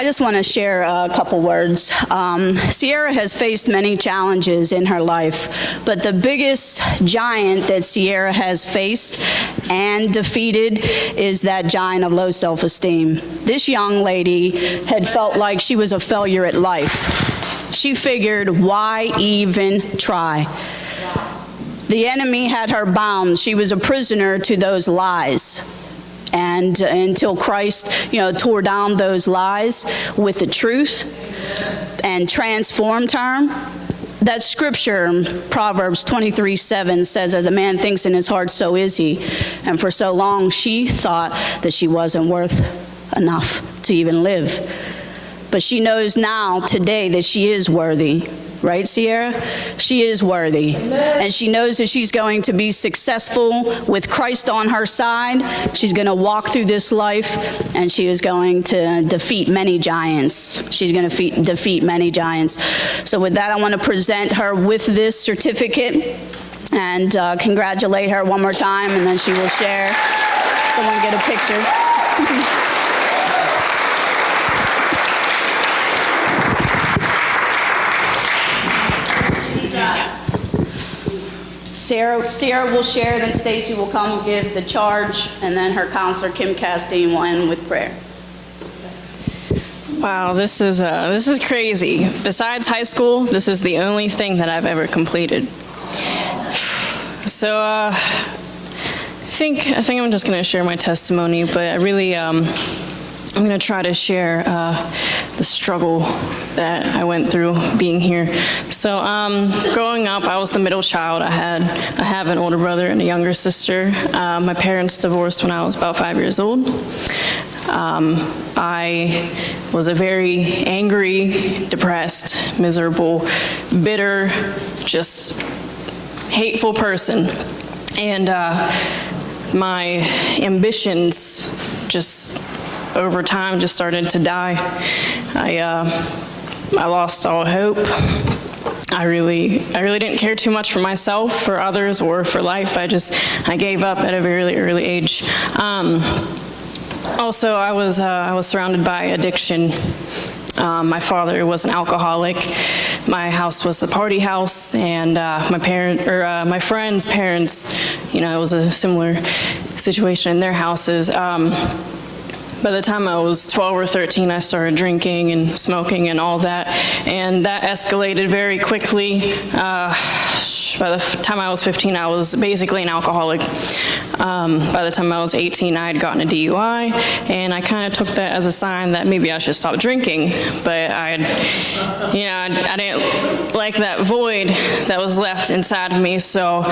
just want to share a couple words. Ciara has faced many challenges in her life, but the biggest giant that Ciara has faced and defeated is that giant of low self-esteem. This young lady had felt like she was a failure at life. She figured, why even try? The enemy had her bound. She was a prisoner to those lies. And until Christ, tore down those lies with the truth and transformed her. That scripture, Proverbs 23:7, says, as a man thinks in his heart, so is he. And for so long, she thought that she wasn't worth enough to even live. But she knows now, today, that she is worthy. Right, Ciara? She is worthy. Amen. And she knows that she's going to be successful with Christ on her side. She's going to walk through this life, and she is going to defeat many giants. She's going to defeat many giants. So with that, I want to present her with this certificate and congratulate her one more time, and then she will share. Someone get a picture. Ciara will share, then Stacy will come give the charge, and then her counselor, Kim Castine, will end with prayer. Wow, this is crazy. Besides high school, this is the only thing that I've ever completed. So I think I'm just going to share my testimony, but I really I'm going to try to share the struggle that I went through being here. So growing up, I was the middle child. I have an older brother and a younger sister. My parents divorced when I was about 5 years old. I was a very angry, depressed, miserable, bitter, just hateful person. And my ambitions just over time just started to die. I lost all hope. I really didn't care too much for myself, for others, or for life. I gave up at a very early age. Also, I was surrounded by addiction. My father was an alcoholic. My house was the party house, and my friends' parents, it was a similar situation in their houses. By the time I was 12 or 13, I started drinking and smoking and all that, and that escalated very quickly. By the time I was 15, I was basically an alcoholic. By the time I was 18, I had gotten a DUI, and I kind of took that as a sign that maybe I should stop drinking. But I didn't like that void that was left inside of me, so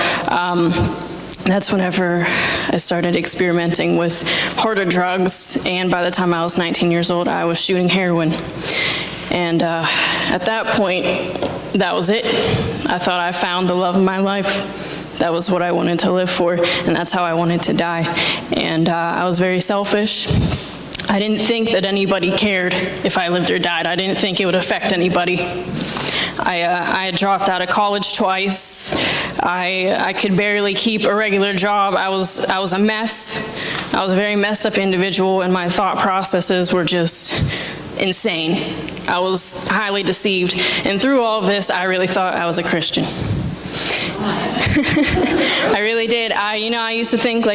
that's whenever I started experimenting with harder drugs, and by the time I was 19 years old, I was shooting heroin. And at that point, that was it. I thought I found the love of my life. That was what I wanted to live for, and that's how I wanted to die. And I was very selfish. I didn't think that anybody cared if I lived or died. I didn't think it would affect anybody. I had dropped out of college twice. I could barely keep a regular job. I was a mess. I was a very messed up individual, and my thought processes were just insane. I was highly deceived, and through all of this, I really thought I was a Christian. I really did. I used to think,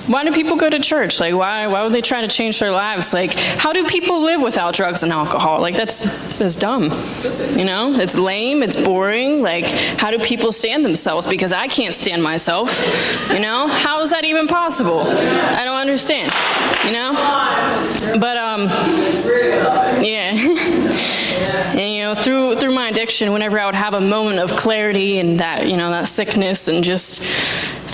why do people go to church? Why would they try to change their lives? How do people live without drugs and alcohol? That's dumb. It's lame, it's boring. How do people stand themselves? Because I can't stand myself. How is that even possible? I don't understand. But yeah. And through my addiction, whenever I would have a moment of clarity and that sickness and just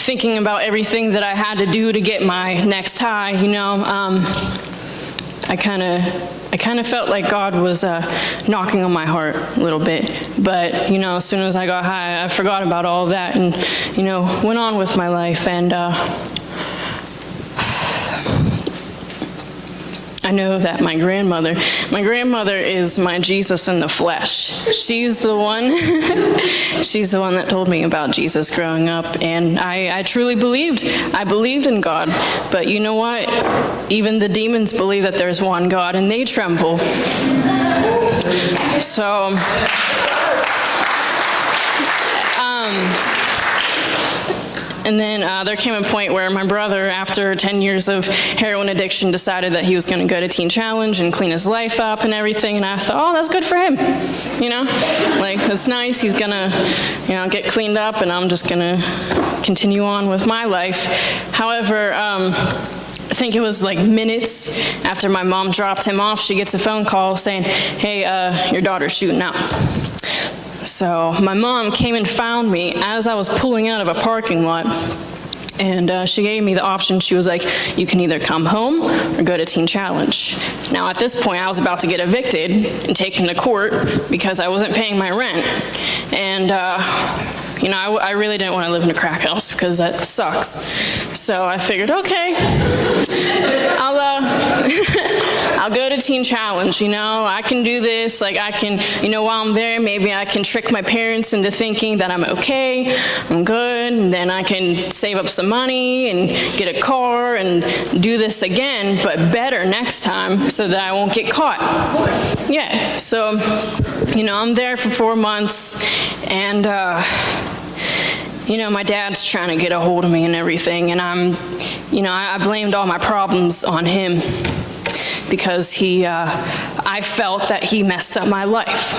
thinking about everything that I had to do to get my next high, I kind of felt like God was knocking on my heart a little bit. But as soon as I got high, I forgot about all of that and went on with my life. And I know that my grandmother is my Jesus in the flesh. She's the one that told me about Jesus growing up, and I truly believed. I believed in God, but you know what? Even the demons believe that there's one God, and they tremble. So, and then there came a point where my brother, after 10 years of heroin addiction, decided that he was going to go to Teen Challenge and clean his life up and everything. And I thought, oh, that's good for him. You know, like, that's nice. He's going to, get cleaned up, and I'm just going to continue on with my life. However, I think it was like minutes after my mom dropped him off, she gets a phone call saying, hey, your daughter's shooting out. So my mom came and found me as I was pulling out of a parking lot, and she gave me the option. She was like, you can either come home or go to Teen Challenge. Now at this point I was about to get evicted and taken to court because I wasn't paying my rent. And I really didn't want to live in a crack house because that sucks. So I figured, okay, I'll go to Teen Challenge, I can do this. Like, I can, while I'm there, maybe I can trick my parents into thinking that I'm okay, I'm good, and then I can save up some money and get a car and do this again, but better next time so that I won't get caught. Yeah, so, I'm there for 4 months, and, my dad's trying to get a hold of me and everything, and I blamed all my problems on him because I felt that he messed up my life.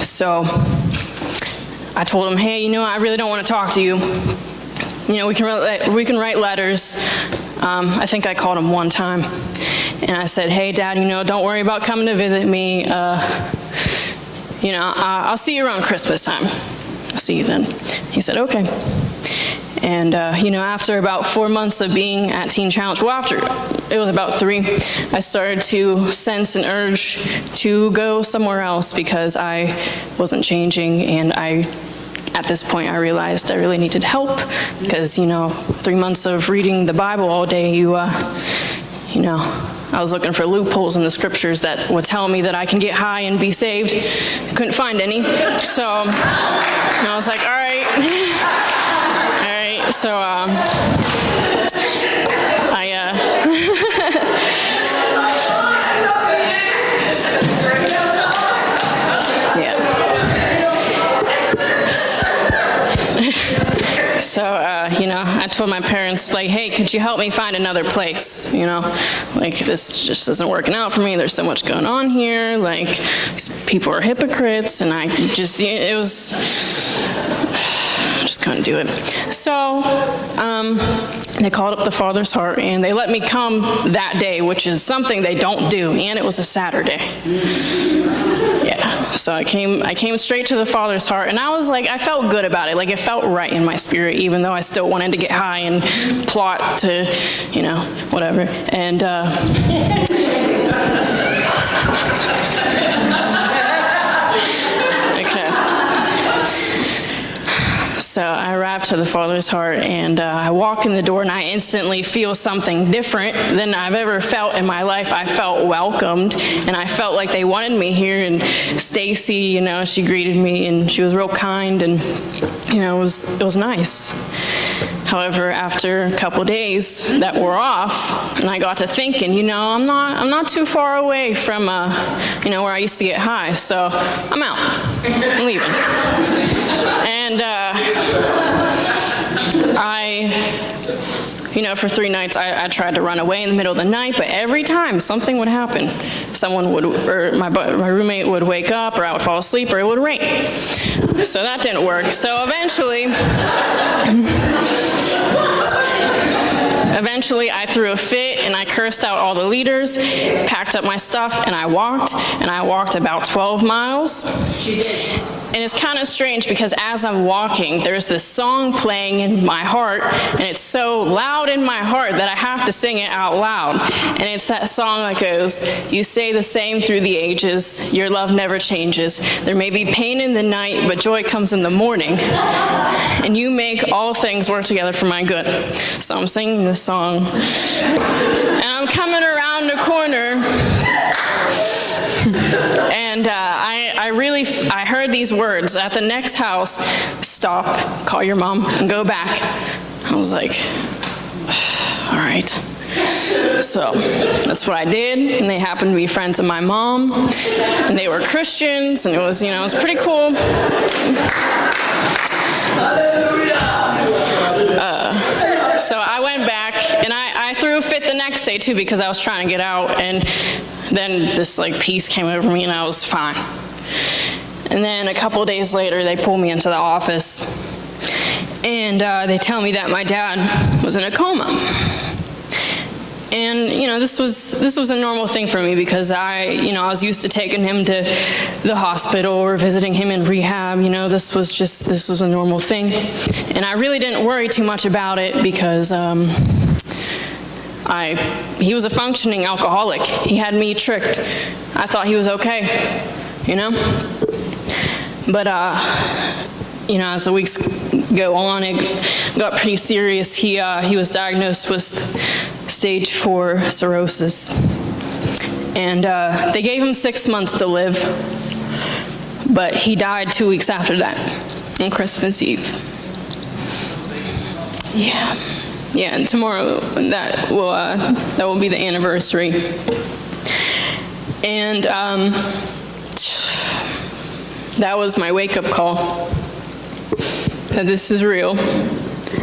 So I told him, hey, I really don't want to talk to you. We can write letters. I think I called him one time, and I said, hey, Dad, don't worry about coming to visit me. I'll see you around Christmas time. I'll see you then. He said, okay. And, after about 4 months of being at Teen Challenge, after it was about 3, I started to sense an urge to go somewhere else because I wasn't changing, and at this point, I realized I really needed help because, 3 months of reading the Bible all day, I was looking for loopholes in the scriptures that would tell me that I can get high and be saved. Couldn't find any. So I was like, all right. So I told my parents, like, hey, could you help me find another place? Like, this just isn't working out for me. There's so much going on here. Like, these people are hypocrites, and I just couldn't do it. So they called up the Father's Heart, and they let me come that day, which is something they don't do, and it was a Saturday. Yeah, so I came straight to the Father's Heart, and I was like, I felt good about it. Like, it felt right in my spirit, even though I still wanted to get high and plot to, whatever. And so I arrived to the Father's Heart, and I walk in the door, and I instantly feel something different than I've ever felt in my life. I felt welcomed, and I felt like they wanted me here. And Stacy, she greeted me, and she was real kind, and it was nice. However, after a couple days that wore off, and I got to thinking, I'm not too far away from where I used to get high, so I'm out. I'm leaving. And for 3 nights, I tried to run away in the middle of the night, but every time something would happen. My roommate would wake up, or I would fall asleep, or it would rain. So that didn't work. So eventually I threw a fit, and I cursed out all the leaders, packed up my stuff, and I walked about 12 miles. And it's kind of strange because as I'm walking, there's this song playing in my heart, and it's so loud in my heart that I have to sing it out loud. And it's that song that goes, you say the same through the ages, your love never changes. There may be pain in the night, but joy comes in the morning. And you make all things work together for my good. So I'm singing this song, and I'm I'm coming around the corner, and I heard these words, at the next house, stop, call your mom, and go back. I was like, all right. So that's what I did, and they happened to be friends of my mom, and they were Christians, and it was pretty cool. So I went back, and I threw a fit the next day too, because I was trying to get out, and then this peace came over me, and I was fine. And then a couple days later, they pulled me into the office, and they tell me that my dad was in a coma. And this was a normal thing for me, because I was used to taking him to the hospital or visiting him in rehab. This was a normal thing, and I really didn't worry too much about it, because he was a functioning alcoholic. He had me tricked. I thought he was okay, But as the weeks go on, it got pretty serious. He was diagnosed with stage 4 cirrhosis, and they gave him 6 months to live, but he died 2 weeks after that, on Christmas Eve. Yeah, and tomorrow that will be the anniversary, and that was my wake-up call, that this is real,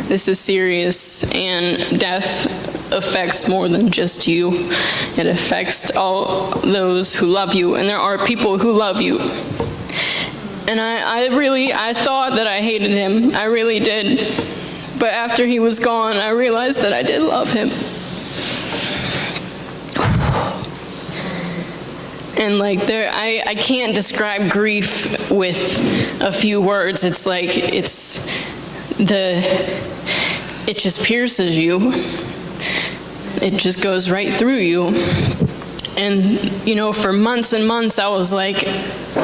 this is serious, and death affects more than just you. It affects all those who love you, and there are people who love you. And I thought that I hated him. I really did. But after he was gone, I realized that I did love him. And I can't describe grief with a few words. It just pierces you. It just goes right through you. And, for months and months, I was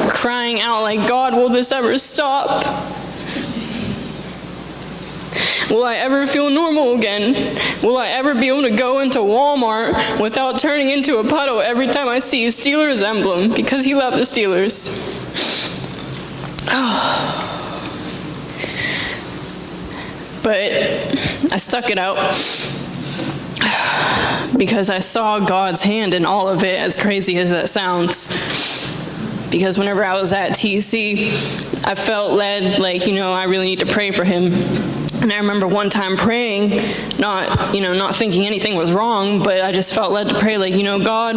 crying out God, will this ever stop? Will I ever feel normal again? Will I ever be able to go into Walmart without turning into a puddle every time I see a Steelers emblem, because he loved the Steelers? Oh. But I stuck it out, because I saw God's hand in all of it, as crazy as that sounds. Because whenever I was at TC, I felt led, I really need to pray for him. And I remember one time praying, not thinking anything was wrong, but I just felt led to pray, God,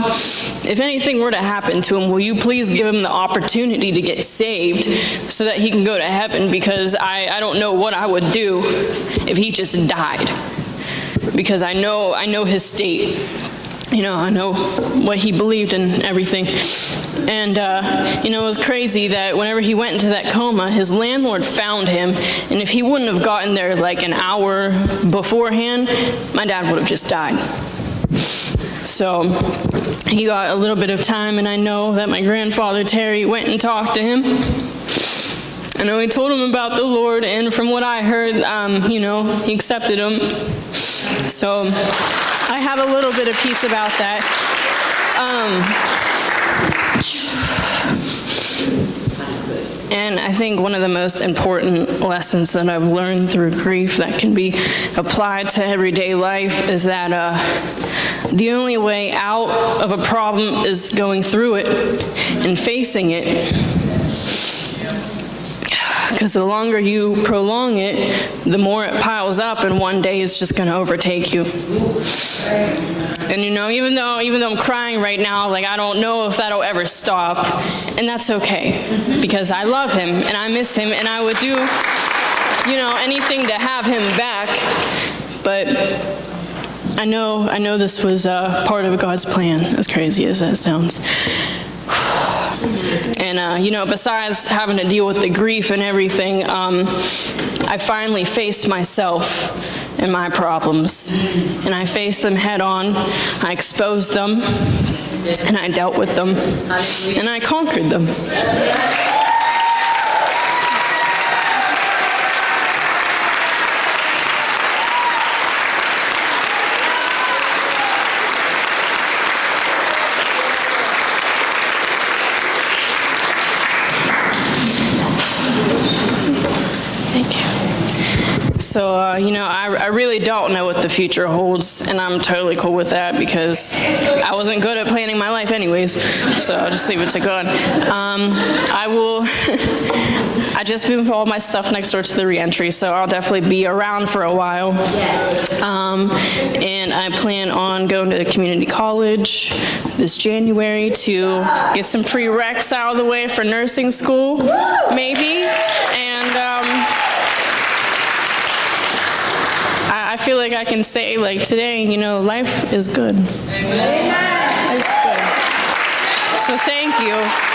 if anything were to happen to him, will you please give him the opportunity to get saved so that he can go to heaven? Because I don't know what I would do if he just died. Because I know his state. I know what he believed and everything. And, it was crazy that whenever he went into that coma, his landlord found him. And if he wouldn't have gotten there an hour beforehand, my dad would have just died. So he got a little bit of time, and I know that my grandfather, Terry, went and talked to him. I know he told him about the Lord, and from what I heard, he accepted him. So I have a little bit of peace about that. And I think one of the most important lessons that I've learned through grief that can be applied to everyday life is that the only way out of a problem is going through it and facing it. Because the longer you prolong it, the more it piles up, and one day it's just going to overtake you. And even though I'm crying right now, I don't know if that'll ever stop, and that's okay, because I love him and I miss him, and I would do, anything to have him back. But I know this was part of God's plan, as crazy as that sounds. And, besides having to deal with the grief and everything, I finally faced myself and my problems. And I faced them head on. I exposed them. And I dealt with them. And I conquered them. So, I really don't know what the future holds, and I'm totally cool with that because I wasn't good at planning my life anyways, so I'll just leave it to God. I just moved all my stuff next door to the reentry, so I'll definitely be around for a while. And I plan on going to community college this January to get some prereqs out of the way for nursing school, maybe. And I feel like I can say, like, today, life is good. Amen. Life's good. So thank you.